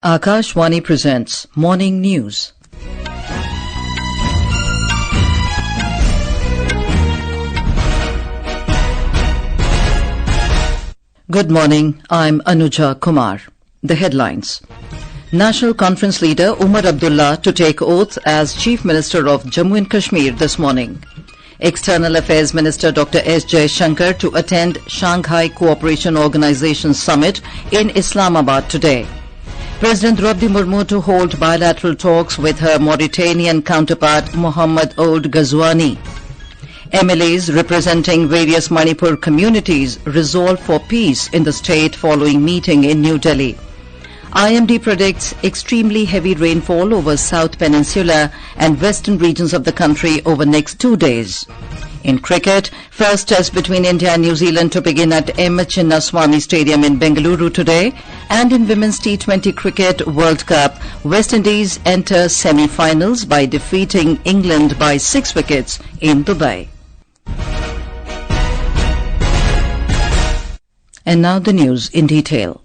Akashwani presents Morning News. Good morning, I'm Anuja Kumar. The headlines. National Conference leader Omar Abdullah to take oath as Chief Minister of Jammu and Kashmir this morning. External Affairs Minister Dr. S. Jaishankar to attend Shanghai Cooperation Organisation Summit in Islamabad today. President Droupadi Murmu to hold bilateral talks with her Mauritanian counterpart Mohammed Ould Ghazouani. MLAs representing various Manipur communities resolve for peace in the state following meeting in New Delhi. IMD predicts extremely heavy rainfall over South Peninsular and Western regions of the country over next 2 days. In cricket, first test between India and New Zealand to begin at Chinnaswamy Stadium in Bengaluru today. And in Women's T20 Cricket World Cup, West Indies enter semifinals by defeating England by 6 wickets in Dubai. And now the news in detail.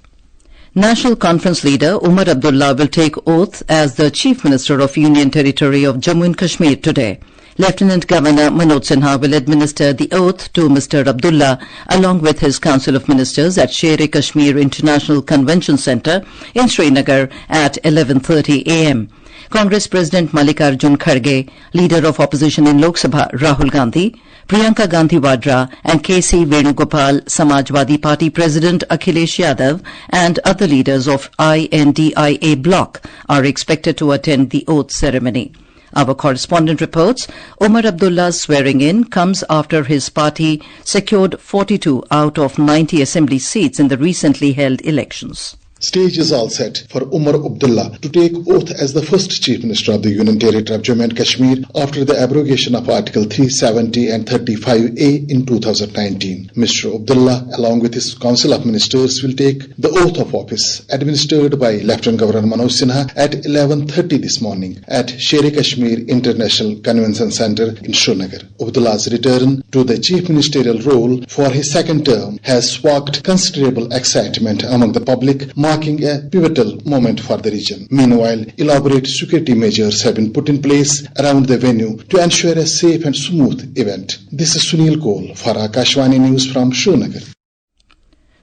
National Conference leader Omar Abdullah will take oath as the Chief Minister of Union Territory of Jammu and Kashmir today. Lieutenant Governor Manoj Sinha will administer the oath to Mr. Abdullah along with his Council of Ministers at Shanghai Kashmir International Convention Centre in Srinagar at 11:30 a.m. Congress President Mallikarjun Kharge, Leader of Opposition in Lok Sabha Rahul Gandhi, Priyanka Gandhi Vadra and K.C. Venugopal, Samajwadi Party President Akhilesh Yadav and other leaders of INDIA bloc are expected to attend the oath ceremony. Our correspondent reports, Omar Abdullah's swearing-in comes after his party secured 42 out of 90 assembly seats in the recently held elections. Stage is all set for Omar Abdullah to take oath as the first Chief Minister of the Union Territory of Jammu and Kashmir after the abrogation of Article 370 and 35A in 2019. Mr. Abdullah, along with his Council of Ministers, will take the oath of office administered by Lieutenant Governor Manoj Sinha at 11:30 this morning at Shanghai Kashmir International Convention Centre in Srinagar. Abdullah's return to the Chief Ministerial role for his second term has sparked considerable excitement among the public, marking a pivotal moment for the region. Meanwhile, elaborate security measures have been put in place around the venue to ensure a safe and smooth event. This is Sunil Kaul for Akashwani News from Srinagar.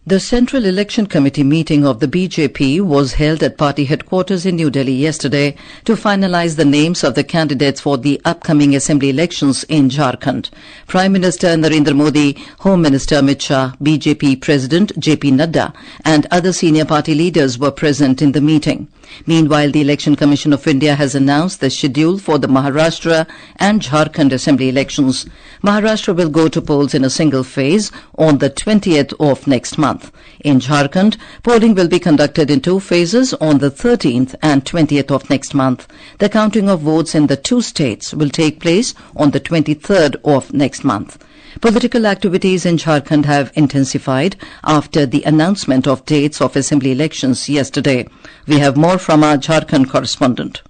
The Central Election Committee meeting of the BJP was held at party headquarters in New Delhi yesterday to finalize the names of the candidates for the upcoming assembly elections in Jharkhand. Prime Minister Narendra Modi, Home Minister Amit Shah, BJP President JP Nadda and other senior party leaders were present in the meeting. Meanwhile, the Election Commission of India has announced the schedule for the Maharashtra and Jharkhand assembly elections. Maharashtra will go to polls in a single phase on the 20th of next month. In Jharkhand, polling will be conducted in 2 phases on the 13th and 20th of next month. The counting of votes in the 2 states will take place on the 23rd of next month. Political activities in Jharkhand have intensified after the announcement of dates of assembly elections yesterday. We have more from our Jharkhand correspondent.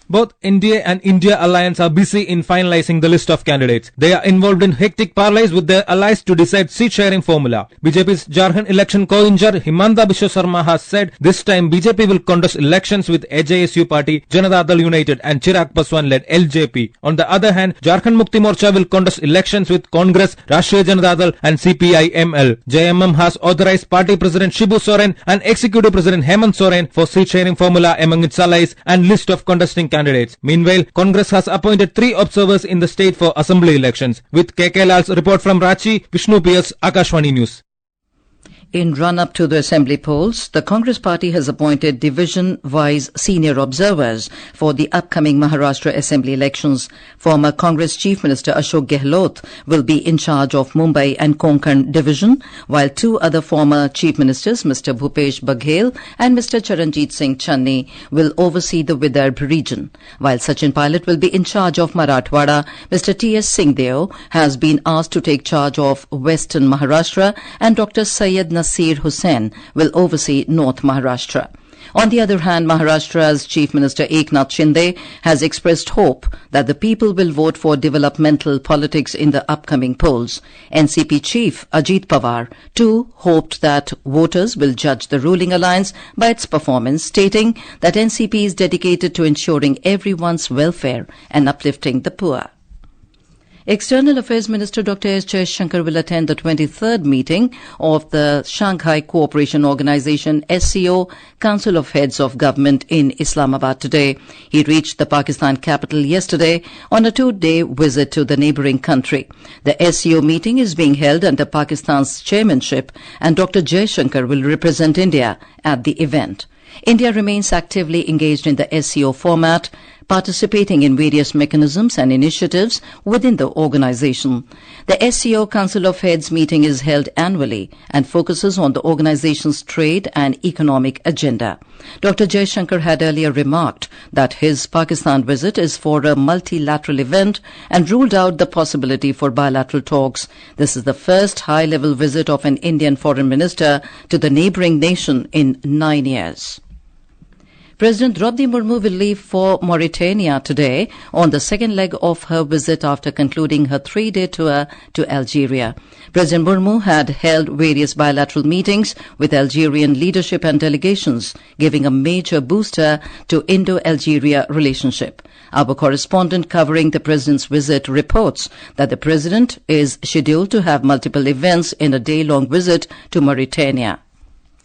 Both NDA and India Alliance are busy in finalizing the list of candidates. They are involved in hectic parleys with their allies to decide seat-sharing formula. BJP's Jharkhand election co-injar Himanta Biswa Sarma has said this time BJP will contest elections with AJSU party, Janata Dal United and Chirag Paswan-led LJP. On the other hand, Jharkhand Mukti Morcha will contest elections with Congress, Rashtriya Janata Dal and CPI-ML. JMM has authorized party president Shibu Soren and executive president Hemant Soren for seat-sharing formula among its allies and list of contesting candidates. Meanwhile, Congress has appointed 3 observers in the state for assembly elections. With KK Lal's report from Ranchi, Vishnu P.S., Akashwani News. In run-up to the assembly polls, the Congress party has appointed division-wise senior observers for the upcoming Maharashtra assembly elections. Former Congress Chief Minister Ashok Gehlot will be in charge of Mumbai and Konkan division, while 2 other former Chief Ministers, Mr. Bhupesh Baghel and Mr. Charanjit Singh Channi, will oversee the Vidarbh region. While Sachin Pilot will be in charge of Marathwada, Mr. T.S. Singhdeo has been asked to take charge of Western Maharashtra and Dr. Syed Nasir Hussain will oversee North Maharashtra. On the other hand, Maharashtra's Chief Minister Eknath Shinde has expressed hope that the people will vote for developmental politics in the upcoming polls. NCP Chief Ajit Pawar, too, hoped that voters will judge the ruling alliance by its performance, stating that NCP is dedicated to ensuring everyone's welfare and uplifting the poor. External Affairs Minister Dr. S. Jaishankar will attend the 23rd meeting of the Shanghai Cooperation Organisation SCO Council of Heads of Government in Islamabad today. He reached the Pakistan capital yesterday on a 2-day visit to the neighbouring country. The SCO meeting is being held under Pakistan's chairmanship, and Dr. Jaishankar will represent India at the event. India remains actively engaged in the SCO format, participating in various mechanisms and initiatives within the organization. The SCO Council of Heads meeting is held annually and focuses on the organization's trade and economic agenda. Dr. Jaishankar had earlier remarked that his Pakistan visit is for a multilateral event and ruled out the possibility for bilateral talks. This is the first high-level visit of an Indian foreign minister to the neighbouring nation in 9 years. President Droupadi Murmu will leave for Mauritania today on the second leg of her visit after concluding her 3-day tour to Algeria. President Murmu had held various bilateral meetings with Algerian leadership and delegations, giving a major booster to Indo-Algeria relationship. Our correspondent covering the president's visit reports that the president is scheduled to have multiple events in a day-long visit to Mauritania.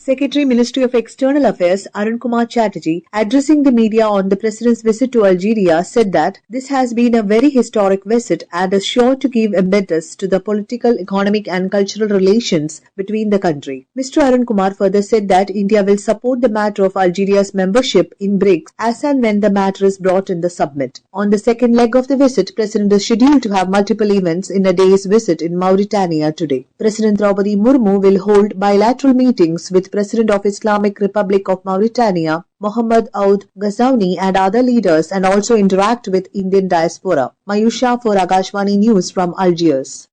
Secretary Ministry of External Affairs Arun Kumar Chatterjee, addressing the media on the President's visit to Algeria, said that this has been a very historic visit and is sure to give impetus to the political, economic and cultural relations between the country. Mr. Arun Kumar further said that India will support the matter of Algeria's membership in BRICS as and when the matter is brought in the summit. On the second leg of the visit, President is scheduled to have multiple events in a day's visit in Mauritania today. President Droupadi Murmu will hold bilateral meetings with President of Islamic Republic of Mauritania, Mohammed Ould Ghazouani and other leaders and also interact with Indian diaspora. Mayusha for Akashvani News from Algiers.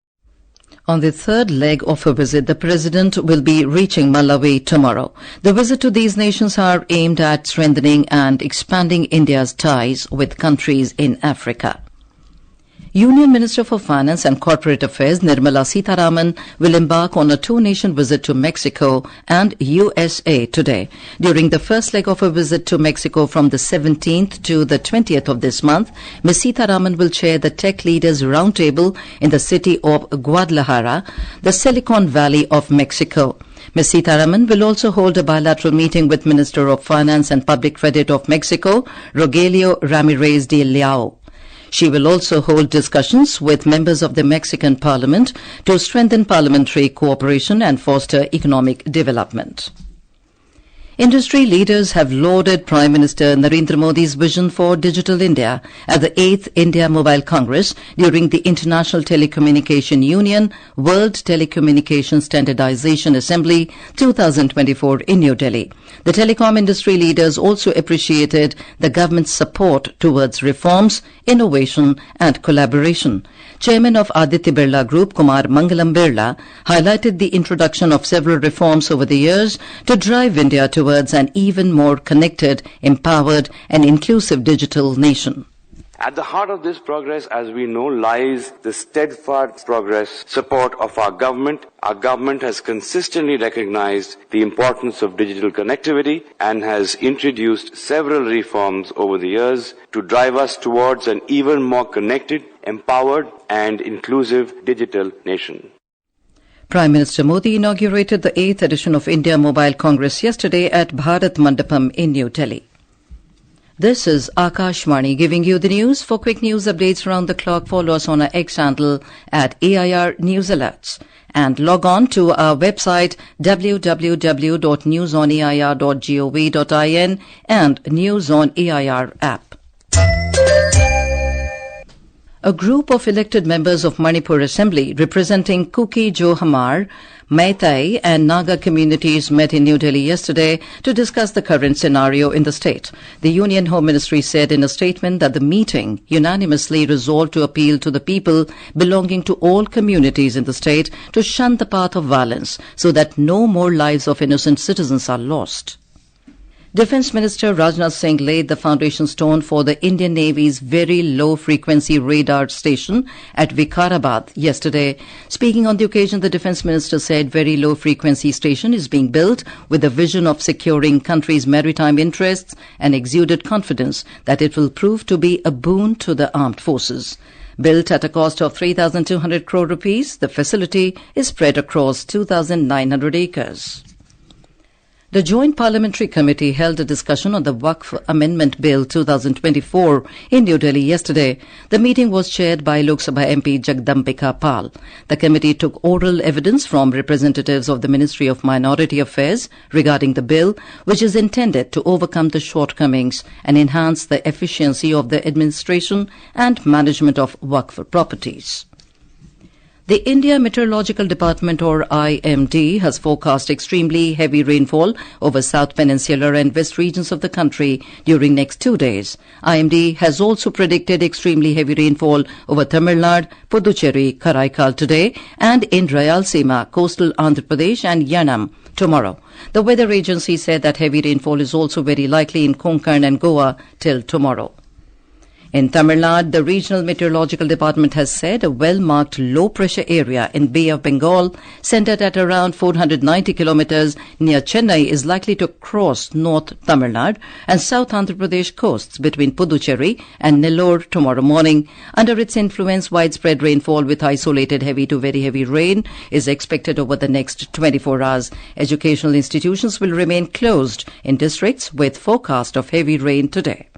On the third leg of her visit, the President will be reaching Malawi tomorrow. The visit to these nations are aimed at strengthening and expanding India's ties with countries in Africa. Union Minister for Finance and Corporate Affairs Nirmala Sitharaman will embark on a 2-nation visit to Mexico and USA today. During the first leg of her visit to Mexico from the 17th to the 20th of this month, Ms. Sitharaman will chair the Tech Leaders Roundtable in the city of Guadalajara, the Silicon Valley of Mexico. Ms. Sitharaman will also hold a bilateral meeting with Minister of Finance and Public Credit of Mexico, Rogelio Ramirez de Leao. She will also hold discussions with members of the Mexican Parliament to strengthen parliamentary cooperation and foster economic development. Industry leaders have lauded Prime Minister Narendra Modi's vision for Digital India at the 8th India Mobile Congress during the International Telecommunication Union World Telecommunication Standardization Assembly 2024 in New Delhi. The telecom industry leaders also appreciated the government's support towards reforms, innovation and collaboration. Chairman of Aditya Birla Group, Kumar Mangalam Birla, highlighted the introduction of several reforms over the years to drive India towards an even more connected, empowered and inclusive digital nation. At the heart of this progress, as we know, lies the steadfast progress support of our government. Our government has consistently recognized the importance of digital connectivity and has introduced several reforms over the years to drive us towards an even more connected, empowered and inclusive digital nation. Prime Minister Modi inaugurated the 8th edition of India Mobile Congress yesterday at Bharat Mandapam in New Delhi. This is Akashvani giving you the news. For quick news updates around the clock, follow us on our X handle at AIR News Alerts and log on to our website www.newsonair.gov.in and News on AIR app. A group of elected members of Manipur Assembly representing Kuki, Johar, Meitei and Naga communities met in New Delhi yesterday to discuss the current scenario in the state. The Union Home Ministry said in a statement that the meeting unanimously resolved to appeal to the people belonging to all communities in the state to shun the path of violence so that no more lives of innocent citizens are lost. Defence Minister Rajnath Singh laid the foundation stone for the Indian Navy's very low-frequency radar station at Vikarabad yesterday. Speaking on the occasion, the Defence Minister said very low-frequency station is being built with the vision of securing country's maritime interests and exuded confidence that it will prove to be a boon to the armed forces. Built at a cost of 3,200 crore rupees, the facility is spread across 2,900 acres. The Joint Parliamentary Committee held a discussion on the Waqf Amendment Bill 2024 in New Delhi yesterday. The meeting was chaired by Lok Sabha MP Jagdambika Pal. The committee took oral evidence from representatives of the Ministry of Minority Affairs regarding the bill, which is intended to overcome the shortcomings and enhance the efficiency of the administration and management of Waqf properties. The India Meteorological Department, or IMD, has forecast extremely heavy rainfall over South Peninsular and West regions of the country during next 2 days. IMD has also predicted extremely heavy rainfall over Tamil Nadu, Puducherry, Karaikal today and in Rayalaseema, coastal Andhra Pradesh and Yanam tomorrow. The weather agency said that heavy rainfall is also very likely in Konkan and Goa till tomorrow. In Tamil Nadu, the Regional Meteorological Department has said a well-marked low-pressure area in Bay of Bengal, centered at around 490 kilometers near Chennai, is likely to cross North Tamil Nadu and South Andhra Pradesh coasts between Puducherry and Nellore tomorrow morning. Under its influence, widespread rainfall with isolated heavy to very heavy rain is expected over the next 24 hours. Educational institutions will remain closed in districts with forecast of heavy rain today.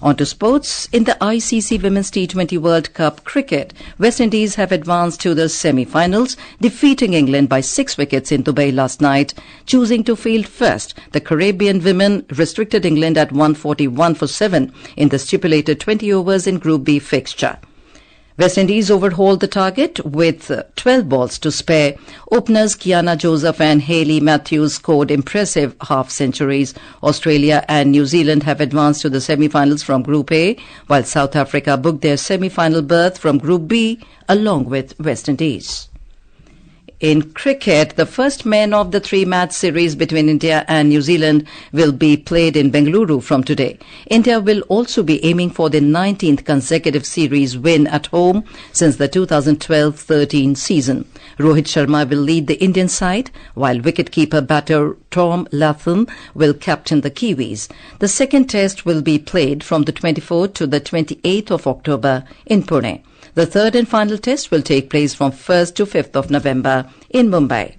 On to sports. In the ICC Women's T20 World Cup cricket, West Indies have advanced to the semi-finals, defeating England by 6 wickets in Dubai last night. Choosing to field first, the Caribbean women restricted England at 141 for 7 in the stipulated 20 overs in Group B fixture. West Indies overhauled the target with 12 balls to spare. Openers Kiana Joseph and Hayley Matthews scored impressive half-centuries. Australia and New Zealand have advanced to the semi-finals from Group A, while South Africa booked their semi-final berth from Group B along with West Indies. In cricket, the first men of the 3-match series between India and New Zealand will be played in Bengaluru from today. India will also be aiming for their 19th consecutive series win at home since the 2012-13 season. Rohit Sharma will lead the Indian side, while wicketkeeper batter Tom Latham will captain the Kiwis. The second test will be played from the 24th to the 28th of October in Pune. The third and final test will take place from 1st to 5th of November in Mumbai.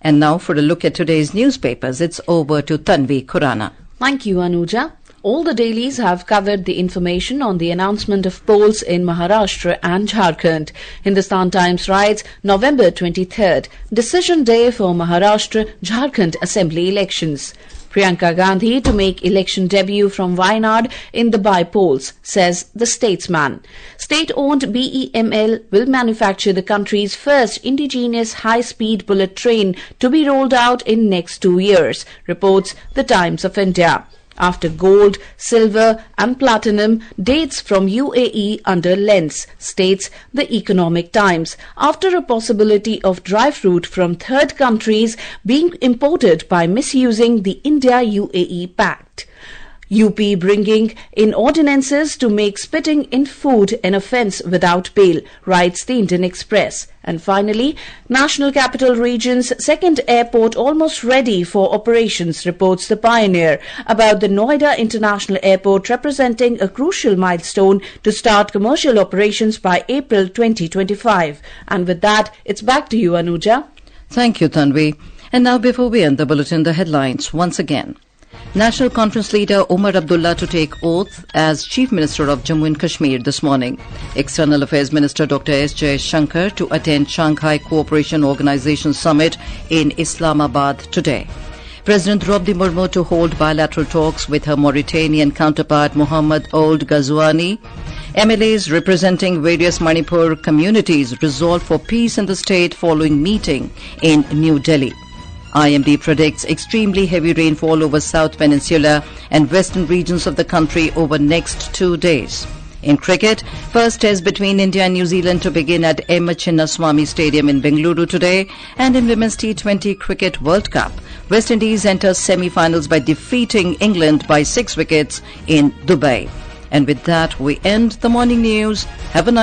And now for a look at today's newspapers, it's over to Tanvi Khurana. Thank you, Anuja. All the dailies have covered the information on the announcement of polls in Maharashtra and Jharkhand. Hindustan Times writes, November 23rd, decision day for Maharashtra, Jharkhand Assembly elections. Priyanka Gandhi to make election debut from Wayanad in the by-polls, says the statesman. State-owned BEML will manufacture the country's first indigenous high-speed bullet train to be rolled out in next 2 years, reports the Times of India. After gold, silver and platinum, dates from UAE under lens, states the Economic Times, after a possibility of dry fruit from third countries being imported by misusing the India-UAE Pact. UP bringing in ordinances to make spitting in food an offence without bail, writes the Indian Express. And finally, National Capital Region's second airport almost ready for operations, reports the Pioneer, about the Noida International Airport representing a crucial milestone to start commercial operations by April 2025. And with that, it's back to you, Anuja. Thank you, Tanvi. And now before we end the bulletin, the headlines once again. National Conference leader Omar Abdullah to take oath as Chief Minister of Jammu and Kashmir this morning. External Affairs Minister Dr. S. Jaishankar to attend Shanghai Cooperation Organisation Summit in Islamabad today. President Droupadi Murmu to hold bilateral talks with her Mauritanian counterpart Mohammed Ould Ghazouani. MLAs representing various Manipur communities resolve for peace in the state following meeting in New Delhi. IMD predicts extremely heavy rainfall over South Peninsular and Western regions of the country over next 2 days. In cricket, first test between India and New Zealand to begin at Chinnaswamy Stadium in Bengaluru today. And in Women's T20 Cricket World Cup, West Indies enters semi-finals by defeating England by 6 wickets in Dubai. And with that, we end the morning news. Have a nice